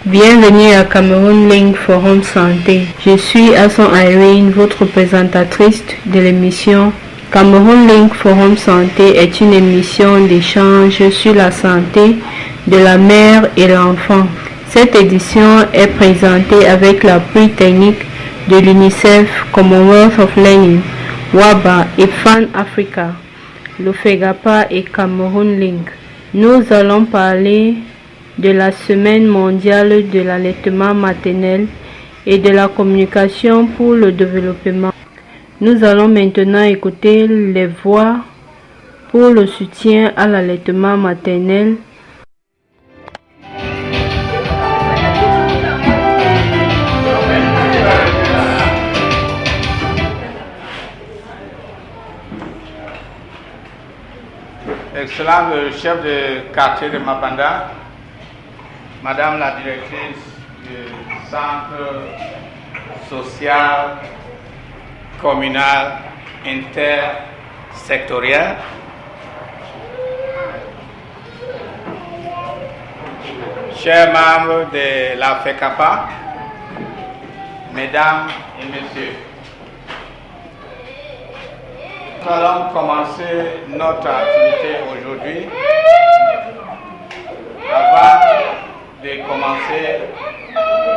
Bienvenue à Cameroon Link Forum Santé. Je suis Hassan Irene, votre présentatrice de l'émission. Cameroon Link Forum Santé est une émission d'échange sur la santé de la mère et l'enfant. Cette édition est présentée avec l'appui technique de l'UNICEF, Commonwealth of Learning, WABA, IPFAN Africa, l'OFEGAPA et Cameroon Link. Nous allons parler de la Semaine mondiale de l'allaitement maternel et de la communication pour le développement. Nous allons maintenant écouter les voix pour le soutien à l'allaitement maternel. Excellent le chef de quartier de Mapanda, Madame la directrice du centre social communal intersectoriel, chers membres de la FECAPA, mesdames et messieurs, nous allons commencer notre activité aujourd'hui. Avant de commencer,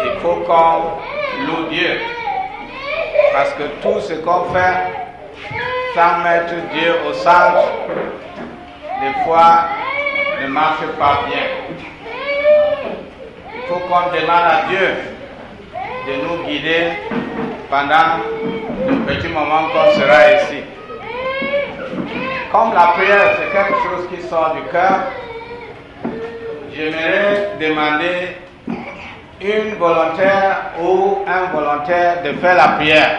il faut qu'on loue Dieu. Parce que tout ce qu'on fait sans mettre Dieu au centre, des fois, ne marche pas bien. Il faut qu'on demande à Dieu de nous guider pendant le petit moment qu'on sera ici. Comme la prière, c'est quelque chose qui sort du cœur, j'aimerais demander une volontaire ou un volontaire de faire la prière.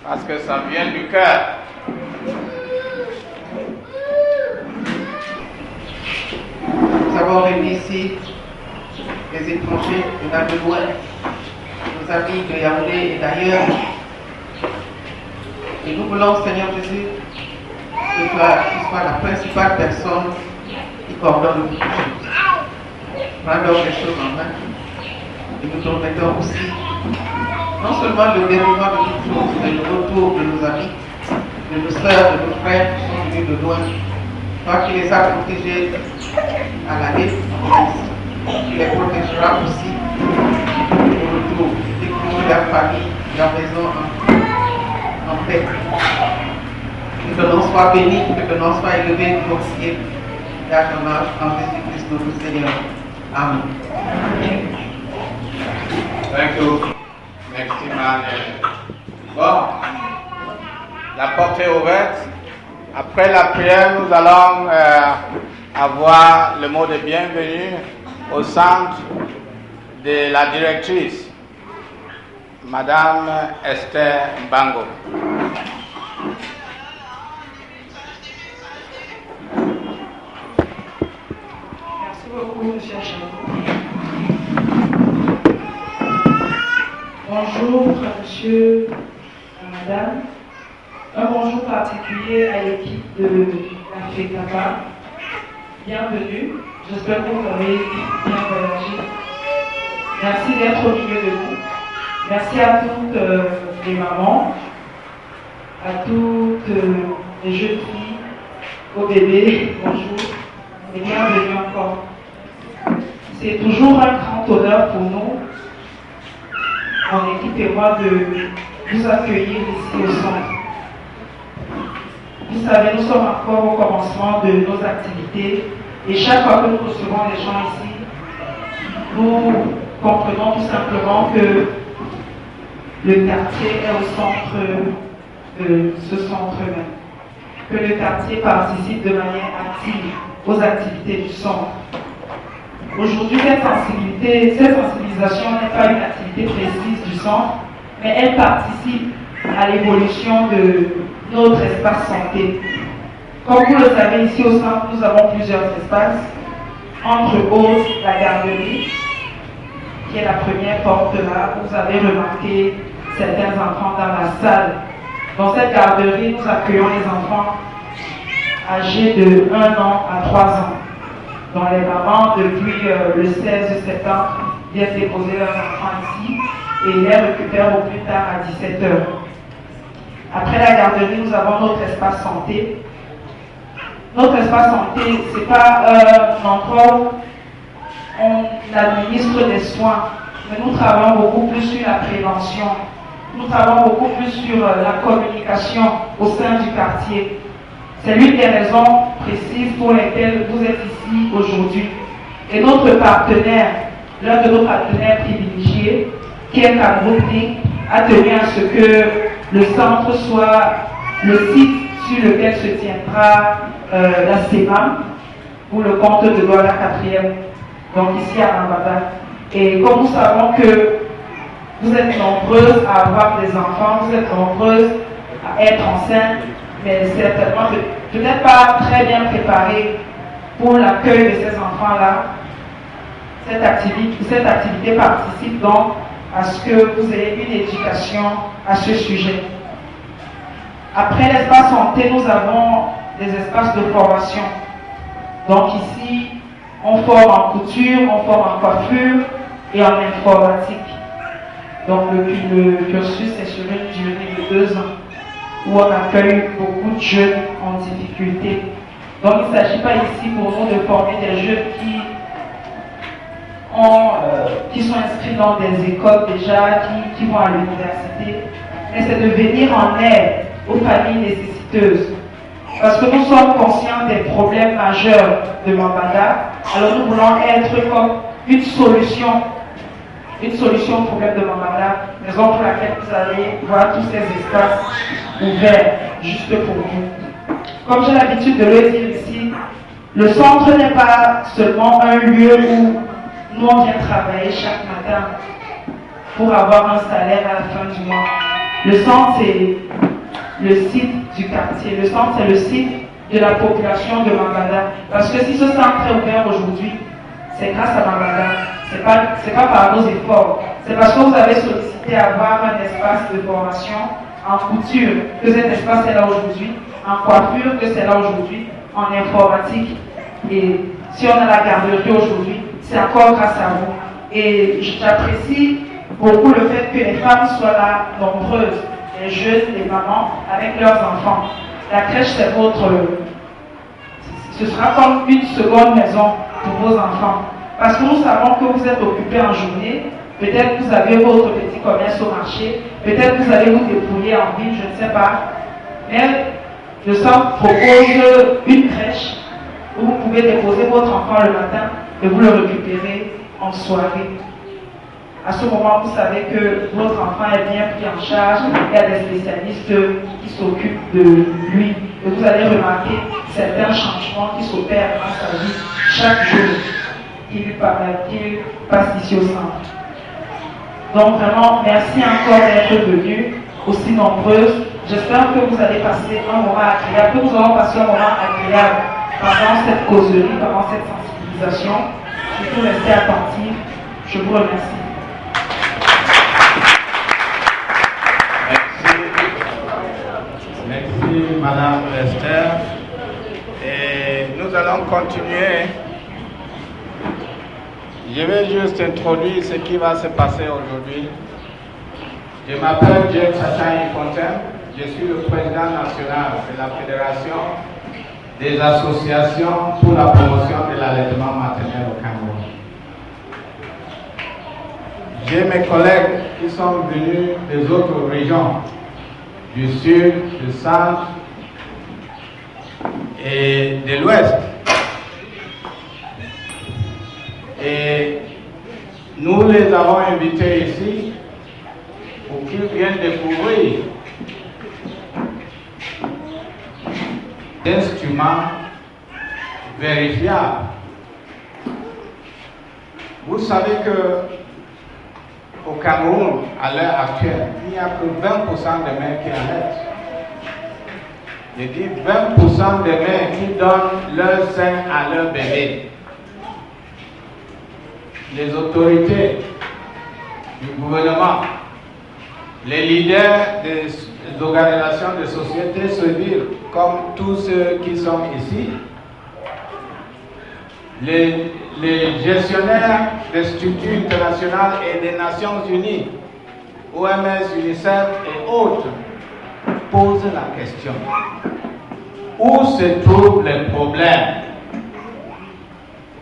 Parce que ça vient du cœur. Nous avons réuni ici les étrangers de la loin, nos amis de Yaoundé et d'ailleurs. Et nous voulons, Seigneur Jésus, que toi, tu sois la principale personne qui coordonne toutes choses. Prends donc les choses en main. Et nous te remettons aussi, non seulement le déroulement de toutes choses, mais le retour de nos amis, de nos soeurs, de nos frères qui sont venus de loin. Toi qui les as protégés à l'année, tu les protégeras aussi au retour. Et que leur famille, leur maison en paix. Que ton nom soit béni, que ton nom soit élevé, glorifié, dans ton âge, en Jésus-Christ notre Seigneur. Amen. Thank you. Merci, man. Bon, la porte est ouverte. Après la prière, nous allons avoir le mot de bienvenue au centre de la directrice, Madame Esther Mbango. Merci beaucoup, M. Chambon. Bonjour, monsieur, madame. Un bonjour particulier à l'équipe de la FECAPA. Bienvenue. J'espère que vous avez bien voyagé. Merci d'être au milieu de nous. Merci à toutes les mamans, à toutes les jeunes filles, aux bébés, bonjour et bienvenue encore. C'est toujours un grand honneur pour nous, mon équipe et moi, de vous accueillir ici au centre. Vous savez, nous sommes encore au commencement de nos activités et chaque fois que nous recevons les gens ici, nous comprenons tout simplement que le quartier est au centre de ce centre même. Que le quartier participe de manière active aux activités du centre. Aujourd'hui, cette sensibilisation n'est pas une activité précise du centre, mais elle participe à l'évolution de notre espace santé. Comme vous le savez, ici au centre, nous avons plusieurs espaces. Entre autres, la garderie, qui est la première porte là. Vous avez remarqué certains enfants dans la salle. Dans cette garderie, nous accueillons les enfants âgés de 1 an à 3 ans. dont les mamans, depuis le 16 septembre, viennent déposer leurs enfants ici et les récupèrent au plus tard à 17 h. Après la garderie, nous avons notre espace santé. Notre espace santé, ce n'est pas un endroit où on administre des soins, mais nous travaillons beaucoup plus sur la prévention. Nous travaillons beaucoup plus sur la communication au sein du quartier. C'est l'une des raisons précises pour lesquelles vous êtes ici aujourd'hui. Et notre partenaire, l'un de nos partenaires privilégiés, qui est Cameroun Link, a tenu à ce que le centre soit le site sur lequel se tiendra la CEMAM pour le compte de Douala 4e, donc ici à Mambada. Et comme nous savons que vous êtes nombreuses à avoir des enfants, vous êtes nombreuses à être enceintes, mais certainement peut-être pas très bien préparées pour l'accueil de ces enfants-là. Cette activité participe donc à ce que vous ayez une éducation à ce sujet. Après l'espace santé, nous avons des espaces de formation. Donc ici, on forme en couture, on forme en coiffure et en informatique. Donc le cursus est sur une durée de 2 ans où on accueille beaucoup de jeunes en difficulté. Donc il ne s'agit pas ici pour nous de former des jeunes qui sont inscrits dans des écoles déjà, qui vont à l'université, mais c'est de venir en aide aux familles nécessiteuses. Parce que nous sommes conscients des problèmes majeurs de Mambada, alors nous voulons être comme une solution au problème de Mambada, raison pour laquelle vous allez voir tous ces espaces ouverts juste pour vous. Comme j'ai l'habitude de le dire ici, le centre n'est pas seulement un lieu où nous on vient travailler chaque matin pour avoir un salaire à la fin du mois. Le centre, c'est le site du quartier. Le centre, c'est le site de la population de Mambada. Parce que si ce centre est ouvert aujourd'hui, c'est grâce à Mambada. C'est pas par nos efforts. C'est parce que vous avez sollicité avoir un espace de formation en couture, que cet espace est là aujourd'hui, en coiffure, que c'est là aujourd'hui, en informatique. Et si on a la garderie aujourd'hui, c'est encore grâce à vous. Et j'apprécie beaucoup le fait que les femmes soient là, nombreuses, les jeunes, les mamans, avec leurs enfants. La crèche, c'est ce sera comme une seconde maison pour vos enfants. Parce que nous savons que vous êtes occupés en journée, peut-être vous avez votre petit commerce au marché, peut-être vous allez vous débrouiller en ville, je ne sais pas. Mais le centre propose une crèche où vous pouvez déposer votre enfant le matin et vous le récupérez en soirée. À ce moment, vous savez que votre enfant est bien pris en charge, il y a des spécialistes qui s'occupent de lui. Et vous allez remarquer certains changements qui s'opèrent dans sa vie chaque jour qu'il passe ici au centre. Donc vraiment, merci encore d'être venus, aussi nombreuses. J'espère que vous allez passer un moment agréable, que nous allons passer un moment agréable pendant cette causerie, pendant cette sensibilisation. Surtout restez attentifs. Je vous remercie. Merci Madame Esther. Et nous allons continuer. Je vais juste introduire ce qui va se passer aujourd'hui. Je m'appelle James Sachaï Fontaine. Je suis le président national de la Fédération des associations pour la promotion de l'allaitement maternel au Cameroun. J'ai mes collègues qui sont venus des autres régions, du sud, du centre et de l'ouest. Et nous les avons invités ici pour qu'ils viennent découvrir d'instruments vérifiables. Vous savez que au Cameroun, à l'heure actuelle, il n'y a que 20% des mères qui allaitent. Je dis 20% des mères qui donnent leur sein à leur bébé. Les autorités du gouvernement, les leaders des organisations de société civile, comme tous ceux qui sont ici, les gestionnaires des structures internationales et des Nations Unies, OMS, UNICEF et autres, posent la question. Où se trouvent les problèmes?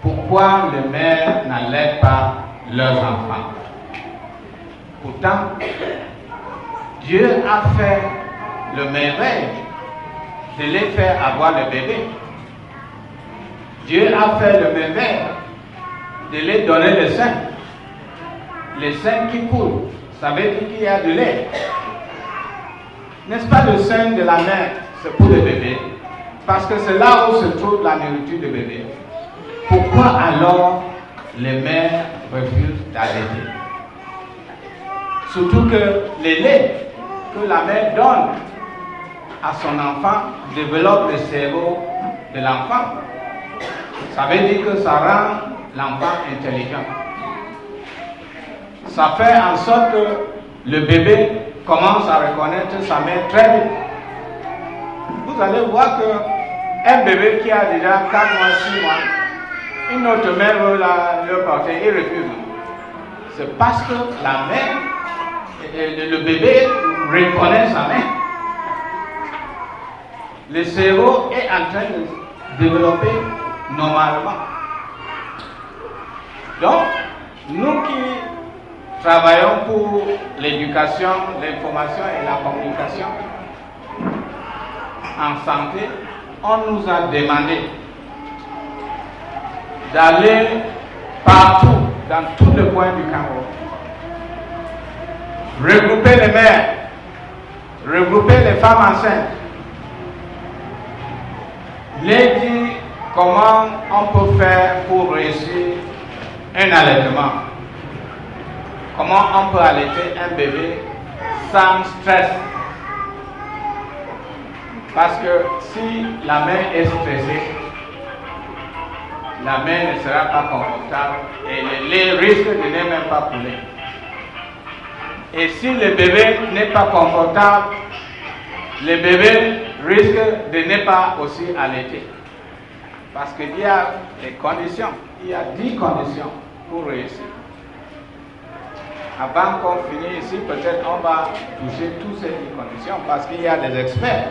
Pourquoi les mères n'allaitent pas leurs enfants? Pourtant, Dieu a fait le merveille de les faire avoir le bébé. Dieu a fait le merveille de les donner le sein. Le sein qui coule, ça veut dire qu'il y a de lait. N'est-ce pas le sein de la mère, c'est pour le bébé? Parce que c'est là où se trouve la nourriture du bébé. Pourquoi alors les mères refusent d'allaiter? Surtout que les laits que la mère donne à son enfant développe le cerveau de l'enfant. Ça veut dire que ça rend l'enfant intelligent. Ça fait en sorte que le bébé commence à reconnaître sa mère très vite. Vous allez voir qu'un bébé qui a déjà 4 mois, 6 mois, une autre mère veut le porter, il refuse. C'est parce que la mère, le bébé reconnaît sa mère. Le cerveau est en train de développer normalement. Donc, nous qui travaillons pour l'éducation, l'information et la communication en santé, on nous a demandé d'aller partout, dans tous les coins du Cameroun, regrouper les mères, regrouper les femmes enceintes, les dire comment on peut faire pour réussir un allaitement. Comment on peut allaiter un bébé sans stress. Parce que si la mère est stressée, la mère ne sera pas confortable et le lait risque de ne même pas couler. Et si le bébé n'est pas confortable, le bébé risque de ne pas aussi allaiter. Parce qu'il y a des conditions, il y a 10 conditions pour réussir. Avant qu'on finisse ici, peut-être on va toucher toutes ces 10 conditions parce qu'il y a des experts,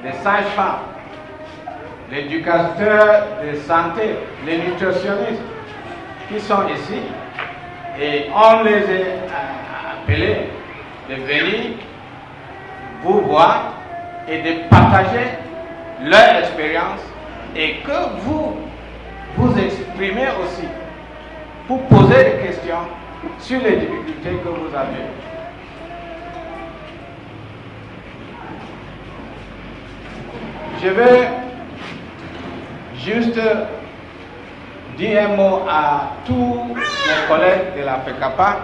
des sages-femmes, les éducateurs de santé, les nutritionnistes qui sont ici et on les a appelés de venir vous voir et de partager leur expérience et que vous exprimez aussi pour poser des questions sur les difficultés que vous avez. Je vais juste dire un mot à tous mes collègues de la FECAPA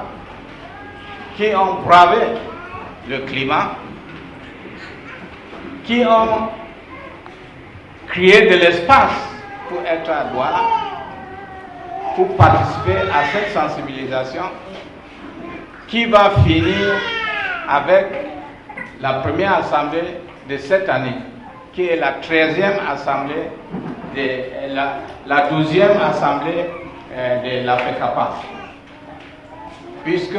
qui ont bravé le climat, qui ont créé de l'espace pour être à Douala, pour participer à cette sensibilisation qui va finir avec la première assemblée de cette année, qui est la 13e assemblée, la 12e assemblée de la FECAPA. Puisque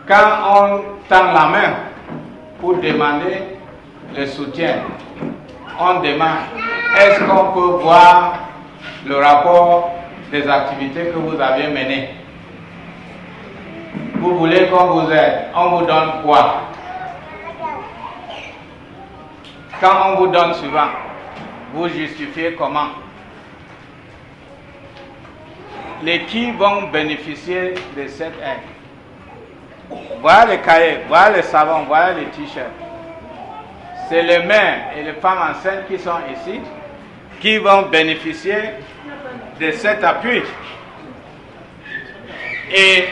quand on tend la main pour demander le soutien, on demande est-ce qu'on peut voir le rapport des activités que vous avez menées. Vous voulez qu'on vous aide, on vous donne quoi? Quand on vous donne souvent, vous justifiez comment? Les qui vont bénéficier de cette aide? Voilà les cahiers, voilà les savons, voilà les t-shirts. C'est les mères et les femmes enceintes qui sont ici qui vont bénéficier de cet appui. Et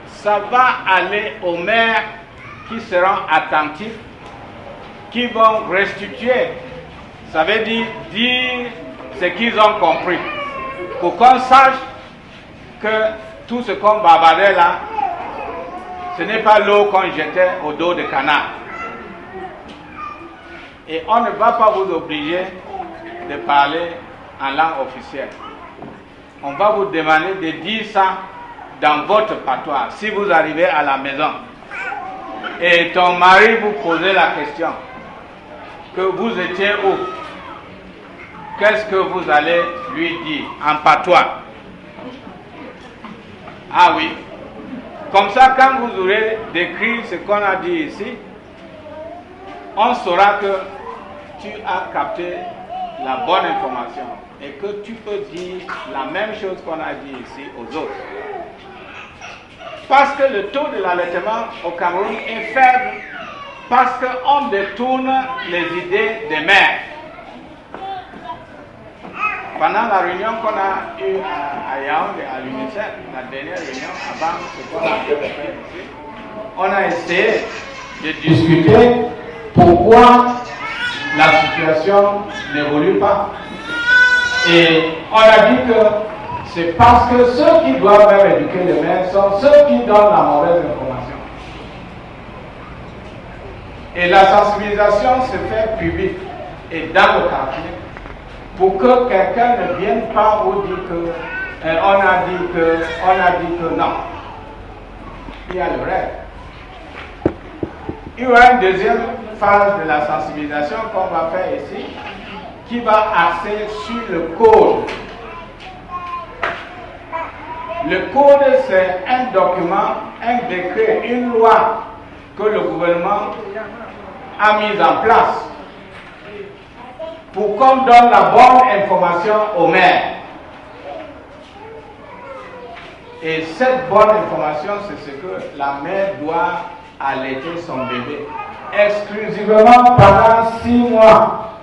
ça va aller aux mères qui seront attentifs, qui vont restituer, ça veut dire ce qu'ils ont compris, pour qu'on sache que tout ce qu'on bavardait là, ce n'est pas l'eau qu'on jetait au dos de canard. Et on ne va pas vous obliger de parler en langue officielle, on va vous demander de dire ça dans votre patois si vous arrivez à la maison. Et ton mari vous posait la question que vous étiez où? Qu'est-ce que vous allez lui dire en patois? Ah oui. Comme ça, quand vous aurez décrit ce qu'on a dit ici, on saura que tu as capté la bonne information et que tu peux dire la même chose qu'on a dit ici aux autres. Parce que le taux de l'allaitement au Cameroun est faible, parce qu'on détourne les idées des mères. Pendant la réunion qu'on a eue à Yaoundé, à l'UNICEF, la dernière réunion avant ce qu'on a fait ici, on a essayé de discuter pourquoi la situation n'évolue pas. Et on a dit que c'est parce que ceux qui doivent même éduquer les mères sont ceux qui donnent la mauvaise information. Et la sensibilisation se fait publique et dans le quartier pour que quelqu'un ne vienne pas vous dire que on a dit que non. Il y a le rêve. Il y aura une deuxième phase de la sensibilisation qu'on va faire ici, qui va axer sur le code. Le code, c'est un document, un décret, une loi que le gouvernement a mise en place pour qu'on donne la bonne information aux mères. Et cette bonne information, c'est ce que la mère doit allaiter son bébé exclusivement pendant 6 mois.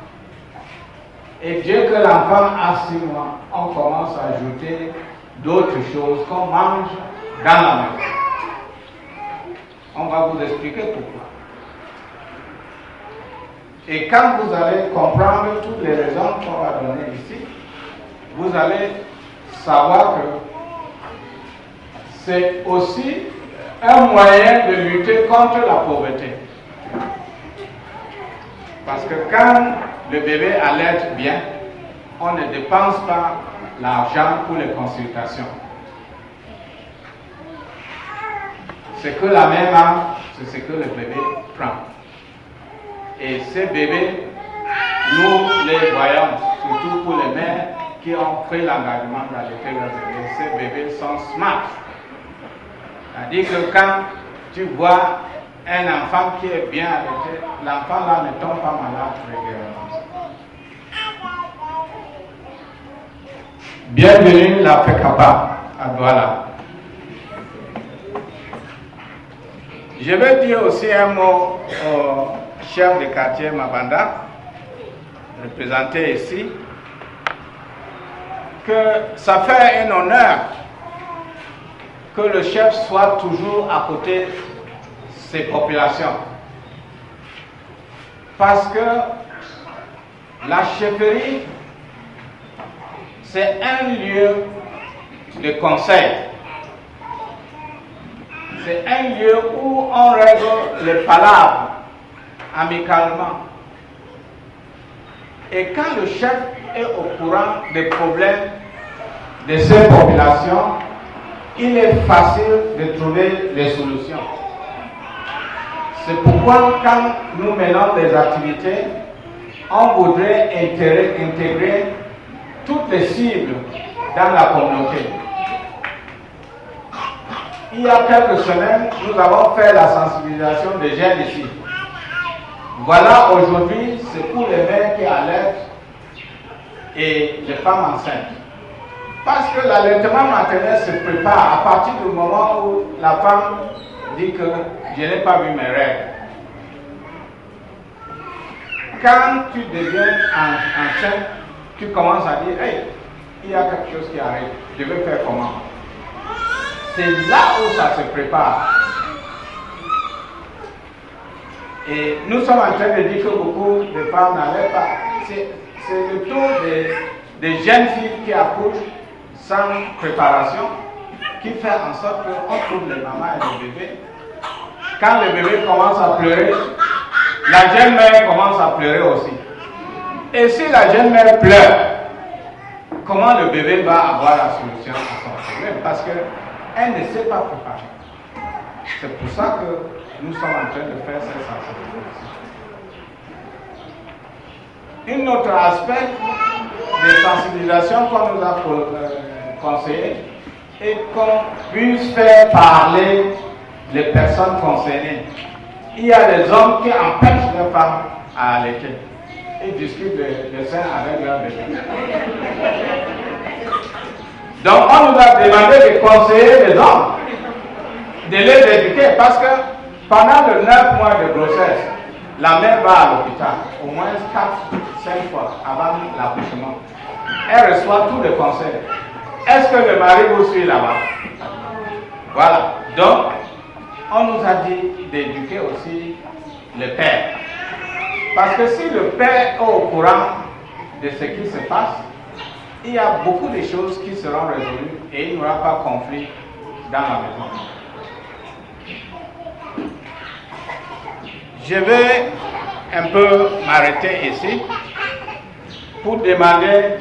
Et dès que l'enfant a 6 mois, on commence à ajouter d'autres choses qu'on mange dans la maison. On va vous expliquer pourquoi. Et quand vous allez comprendre toutes les raisons qu'on va donner ici, vous allez savoir que c'est aussi un moyen de lutter contre la pauvreté. Parce que quand le bébé allaite bien, on ne dépense pas l'argent pour les consultations. Ce que la mère a, c'est ce que le bébé prend. Et ces bébés, nous les voyons, surtout pour les mères qui ont pris l'engagement d'allaiter leur bébé, ces bébés sont smart. C'est-à-dire que quand tu vois un enfant qui est bien allaité, l'enfant là ne tombe pas malade régulièrement. Bienvenue la FECAPA à Douala. Je vais dire aussi un mot au chef de quartier Mabanda, représenté ici, que ça fait un honneur que le chef soit toujours à côté de ces populations. Parce que la chefferie, c'est un lieu de conseil. C'est un lieu où on règle les palabres amicalement. Et quand le chef est au courant des problèmes de ces populations, il est facile de trouver les solutions. C'est pourquoi quand nous menons des activités, on voudrait intégrer toutes les cibles dans la communauté. Il y a quelques semaines, nous avons fait la sensibilisation des jeunes ici. Voilà, aujourd'hui, c'est pour les mères qui allaitent et les femmes enceintes. Parce que l'allaitement maternel se prépare à partir du moment où la femme dit que je n'ai pas vu mes règles. Quand tu deviens enceinte, tu commences à dire, hey, il y a quelque chose qui arrive, je vais faire comment? C'est là où ça se prépare. Et nous sommes en train de dire que beaucoup de femmes n'allaitent pas. C'est le taux des jeunes filles qui accouchent sans préparation qui fait en sorte qu'on trouve les mamans et les bébés. Quand le bébé commence à pleurer, la jeune mère commence à pleurer aussi. Et si la jeune mère pleure, comment le bébé va avoir la solution à son problème, parce qu'elle ne sait pas préparer. C'est pour ça que nous sommes en train de faire cette sensibilisation. Un autre aspect de sensibilisation qu'on nous a conseillé est qu'on puisse faire parler les personnes concernées. Il y a des hommes qui empêchent leurs femmes à allaiter. Ils discutent de sein avec leurs bébés. Donc on nous a demandé de conseiller les hommes, de les éduquer, parce que pendant les 9 mois de grossesse, la mère va à l'hôpital au moins 4-5 fois avant l'accouchement. Elle reçoit tous les conseils. Est-ce que le mari vous suit là-bas? Voilà. Donc, on nous a dit d'éduquer aussi le père. Parce que si le père est au courant de ce qui se passe, il y a beaucoup de choses qui seront résolues et il n'y aura pas de conflit dans la maison. Je vais un peu m'arrêter ici pour demander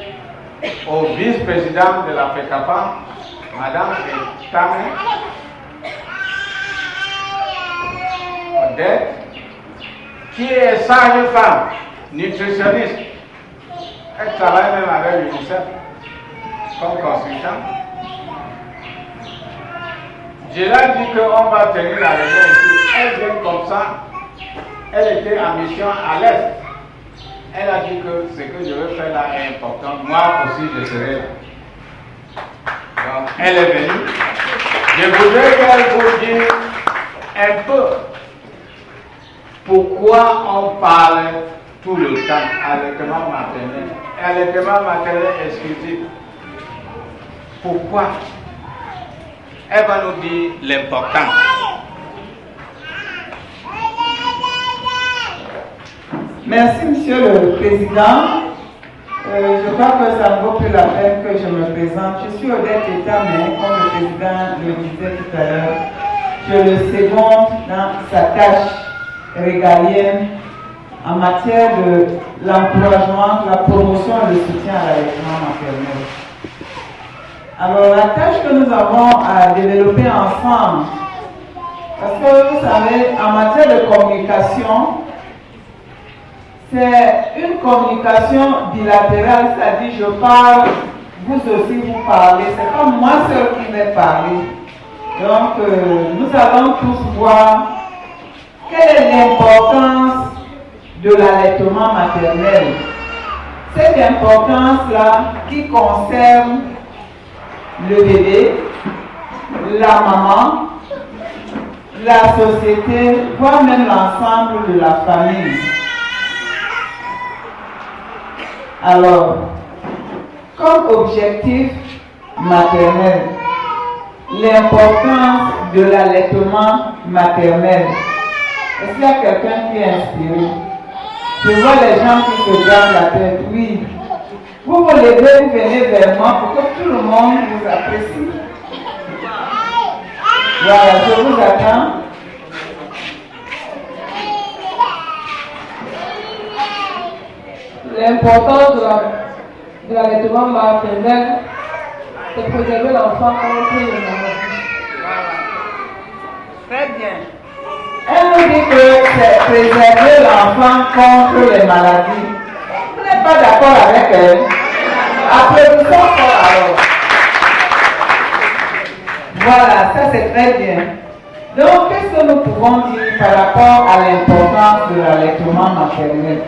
au vice-président de la FECAPA, Madame Etame Odette, qui est sage-femme, nutritionniste. Elle travaille même avec l'UNICEF comme consultant. Je lui ai dit qu'on va tenir la réunion ici. Elle vient comme ça. Elle était en mission à l'Est. Elle a dit que ce que je veux faire là est important. Moi aussi, je serai là. Donc, elle est venue. Je voudrais qu'elle vous dise un peu pourquoi on parle tout le temps allaitement maternel. Allaitement maternel exclusif. Pourquoi? Elle va nous dire l'importance. Merci, Monsieur le Président. Je crois que ça ne vaut plus la peine que je me présente. Je suis Odette Etame, comme le Président le disait tout à l'heure. Je le seconde dans sa tâche régalienne en matière de l'encouragement, la promotion et le soutien à l'allaitement maternel. Alors, la tâche que nous avons à développer ensemble, parce que vous savez, en matière de communication, c'est une communication bilatérale, c'est-à-dire je parle, vous aussi vous parlez, c'est pas moi seul qui vais parler. Donc, nous allons tous voir quelle est l'importance de l'allaitement maternel. Cette importance-là qui concerne le bébé, la maman, la société, voire même l'ensemble de la famille. Alors, comme objectif maternel, l'importance de l'allaitement maternel. Est-ce qu'il y a quelqu'un qui est inspiré? Je vois les gens qui se gardent la tête. Oui. Vous vous levez, vous venez vers moi pour que tout le monde vous apprécie. Voilà, je vous attends. L'importance de l'allaitement maternel, c'est préserver l'enfant contre les maladies. Très bien. Elle nous dit que c'est préserver l'enfant contre les maladies. Vous n'êtes pas d'accord avec elle? Applaudissons fort alors. Voilà, ça c'est très bien. Donc, qu'est-ce que nous pouvons dire par rapport à l'importance de l'allaitement maternel?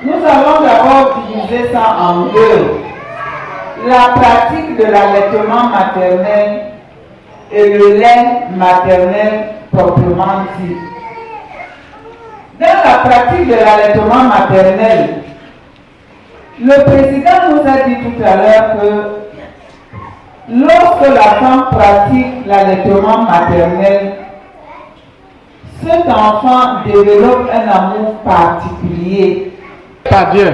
Nous allons d'abord diviser ça en deux. La pratique de l'allaitement maternel et le lait maternel proprement dit. Dans la pratique de l'allaitement maternel, le président nous a dit tout à l'heure que lorsque la femme pratique l'allaitement maternel, cet enfant développe un amour particulier par Dieu.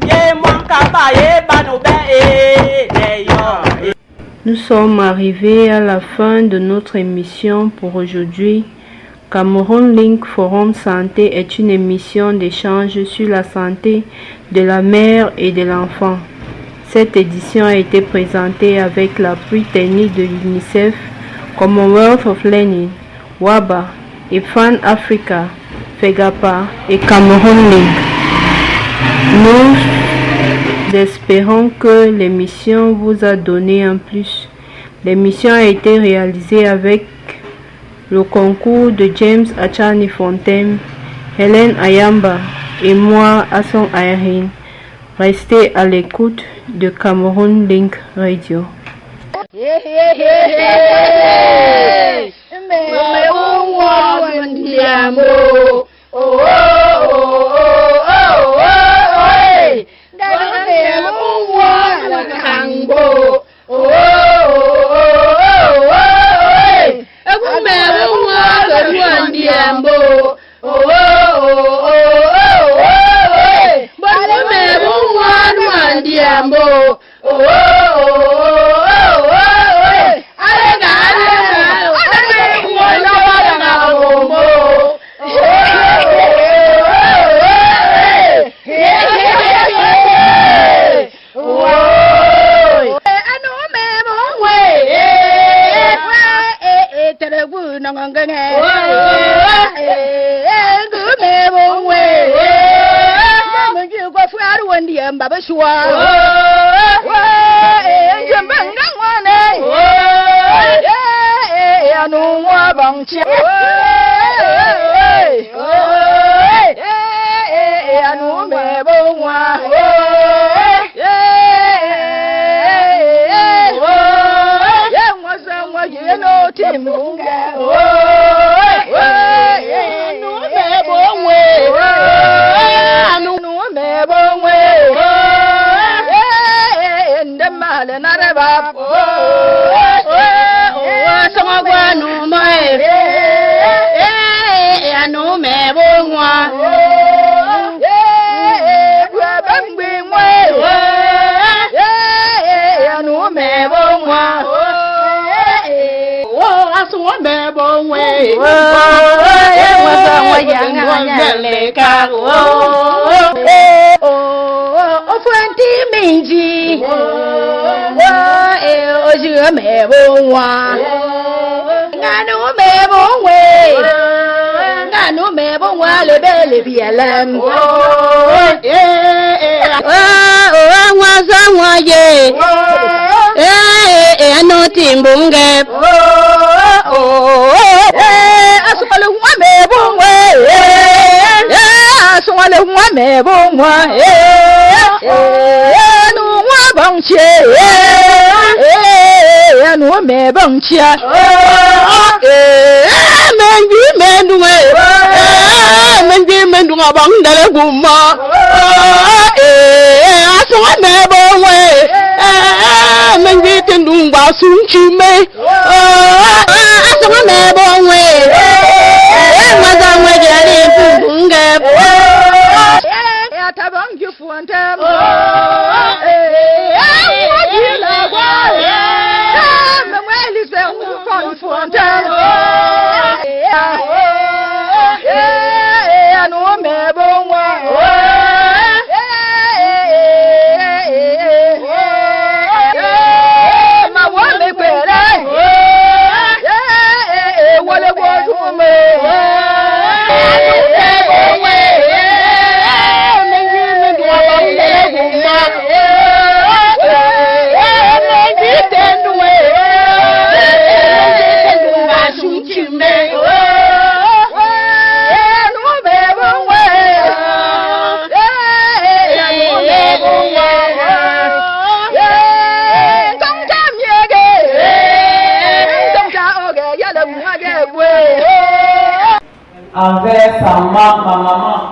Yeah. Nous sommes arrivés à la fin de notre émission pour aujourd'hui. Cameroun Link Forum Santé est une émission d'échange sur la santé de la mère et de l'enfant. Cette édition a été présentée avec l'appui technique de l'UNICEF, Commonwealth of Learning, WABA, EFAN Africa, FEGAPA et Cameroun Link. Nous espérons que l'émission vous a donné un plus. L'émission a été réalisée avec le concours de James Achani Fontaine, Hélène Ayamba et moi, Hassan Irene. Restez à l'écoute de Cameroun Link Radio. Envers sa maman, ma maman.